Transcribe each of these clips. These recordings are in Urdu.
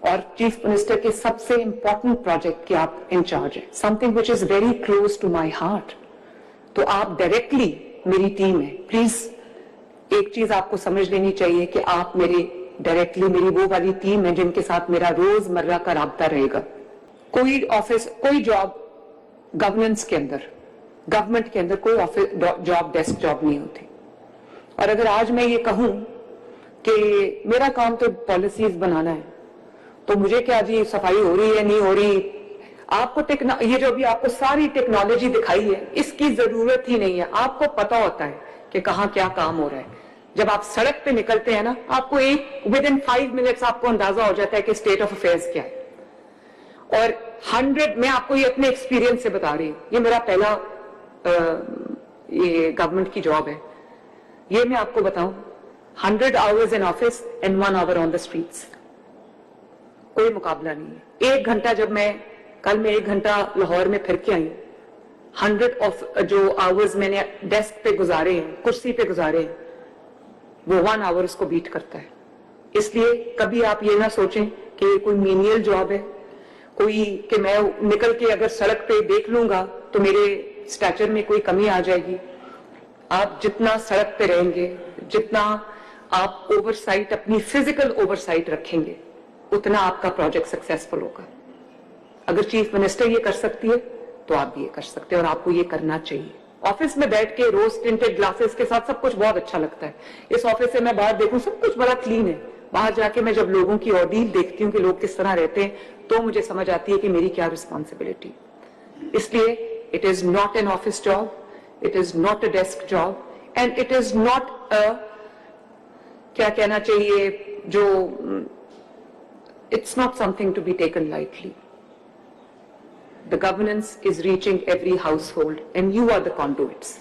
اور چیف منسٹر کے سب سے امپورٹنٹ پروجیکٹ کی آپ انچارج ہیں, something which is very close to my heart. تو آپ ڈائریکٹلی میری ٹیم ہے. پلیز ایک چیز آپ کو سمجھ لینی چاہیے کہ آپ میرے ڈائریکٹلی میری وہ والی ٹیم ہے جن کے ساتھ میرا روز مرہ کا رابطہ رہے گا. کوئی آفس, کوئی جاب گورننس کے اندر, گورنمنٹ کے اندر کوئی آفس جاب ڈیسک جاب نہیں ہوتی. اور اگر آج میں یہ کہوں کہ میرا کام تو پالیسیز بنانا ہے, تو مجھے کیا جی صفائی ہو رہی ہے نہیں ہو رہی, آپ کو یہ جو بھی آپ کو ساری ٹیکنالوجی دکھائی ہے اس کی ضرورت ہی نہیں ہے. آپ کو پتا ہوتا ہے کہ کہاں کیا کام ہو رہا ہے. جب آپ سڑک پہ نکلتے ہیں نا, آپ کو ود ان 5 منٹس آپ کو اندازہ ہو جاتا ہے کہ اسٹیٹ آف افیئرس کیا ہے. اور 100, میں آپ کو یہ اپنے ایکسپیرینس سے بتا رہی ہوں, یہ میرا پہلا یہ گورنمنٹ کی جاب ہے. یہ میں آپ کو بتاؤں 100 hours in office and 1 hour on the streets. کوئی مقابلہ نہیں ہے. 1 گھنٹہ جب کل میں 1 گھنٹہ لاہور میں پھر کے آئی, 100 جو آورز میں نے ڈیسک پہ گزارے ہیں, کرسی پہ گزارے ہیں, وہ 1 hour اس کو بیٹ کرتا ہے. اس لیے کبھی آپ یہ نہ سوچیں کہ یہ کوئی مینیل جاب ہے, کوئی کہ میں نکل کے اگر سڑک پہ دیکھ لوں گا تو میرے سٹیچر میں کوئی کمی آ جائے گی. آپ جتنا سڑک پہ رہیں گے, جتنا آپ اوور سائٹ, اپنی فزیکل اوور سائٹ رکھیں گے, اتنا آپ کا پروجیکٹ سکسیسفل ہوگا. اگر چیف منسٹر یہ کر سکتی ہے تو آپ بھی یہ کر سکتے ہیں, اور آپ کو یہ کرنا چاہیے. آفس میں بیٹھ کے روز ٹنٹڈ گلاسز کے ساتھ سب کچھ بہت اچھا لگتا ہے. اس آفس سے میں باہر دیکھوں سب کچھ بڑا کلین ہے. باہر جا کے میں جب لوگوں کی ordeal دیکھتی ہوں کہ لوگ کس طرح رہتے ہیں, تو مجھے سمجھ آتی ہے کہ میری کیا ریسپانسبلٹی. اس لیے it is not an office job, it is not a desk job, and it is not کیا کہنا چاہیے جو it's not something to be taken lightly. The governance is reaching every household and you are the conduits.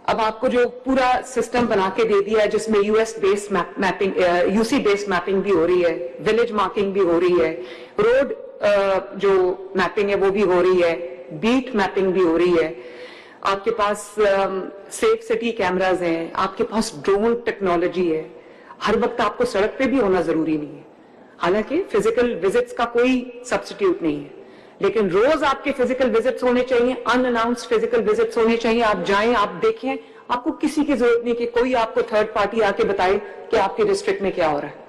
اب آپ کو جو پورا سسٹم بنا کے دے دیا ہے جس میں US based mapping, UC based mapping بھی ہو رہی ہے, village marking بھی ہو رہی ہے, road جو میپنگ ہے وہ بھی ہو رہی ہے, beat mapping بھی ہو رہی ہے, آپ کے پاس سیف سٹی کیمراز ہیں, آپ کے پاس ڈرون ٹیکنالوجی ہے. ہر وقت آپ کو سڑک پہ بھی ہونا ضروری نہیں ہے, حالانکہ فزیکل وزٹس کا کوئی سبسٹیٹیوٹ نہیں ہے, لیکن روز آپ کے فزیکل وزٹس ہونے چاہیے, ان اناؤنسڈ فزیکل وزٹس ہونے چاہیے. آپ جائیں, آپ دیکھیں, آپ کو کسی کی ضرورت نہیں کہ کوئی آپ کو تھرڈ پارٹی آ کے بتائے کہ آپ کے ڈسٹرکٹ میں کیا ہو رہا ہے.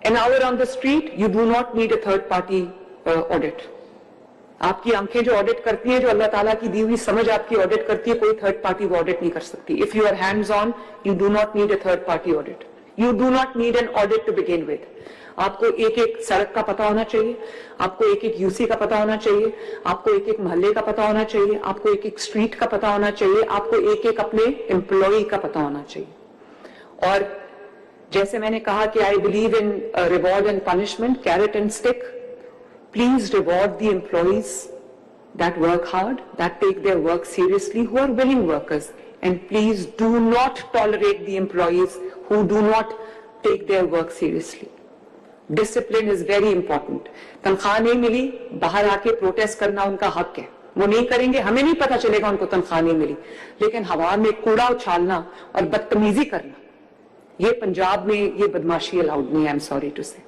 An hour on the street, you do not need a third party audit. آپ کی آنکھیں جو آڈٹ کرتی ہیں, جو اللہ تعالیٰ کی دی ہوئی سمجھ آپ کی آڈٹ کرتی ہے, کوئی تھرڈ پارٹی وہ آڈٹ نہیں کر سکتی. If you are hands on, you do not need a third party audit. You do not need an audit to begin with. آپ کو ایک ایک سڑک کا پتہ ہونا چاہیے, آپ کو ایک ایک UC کا پتہ ہونا چاہیے, آپ کو ایک ایک محلے کا پتہ ہونا چاہیے, آپ کو ایک ایک اسٹریٹ کا پتہ ہونا چاہیے, آپ کو ایک ایک اپنے امپلائی کا پتہ ہونا چاہیے. اور جیسے میں نے کہا کہ I believe in reward and punishment, carrot and stick. Please reward the employees that work hard, that take their work seriously, who are willing workers. And please do not tolerate the employees who do not take their work seriously. Discipline is very important. تنخواہ نہیں ملی, باہر آ کے پروٹیسٹ کرنا ان کا حق ہے, وہ نہیں کریں گے, ہمیں نہیں پتا چلے گا ان کو تنخواہ نہیں ملی. لیکن ہوا میں کوڑا اچھالنا اور بدتمیزی کرنا, یہ پنجاب میں یہ بدماشی الاؤڈ نہیں ہے. I'm sorry to say.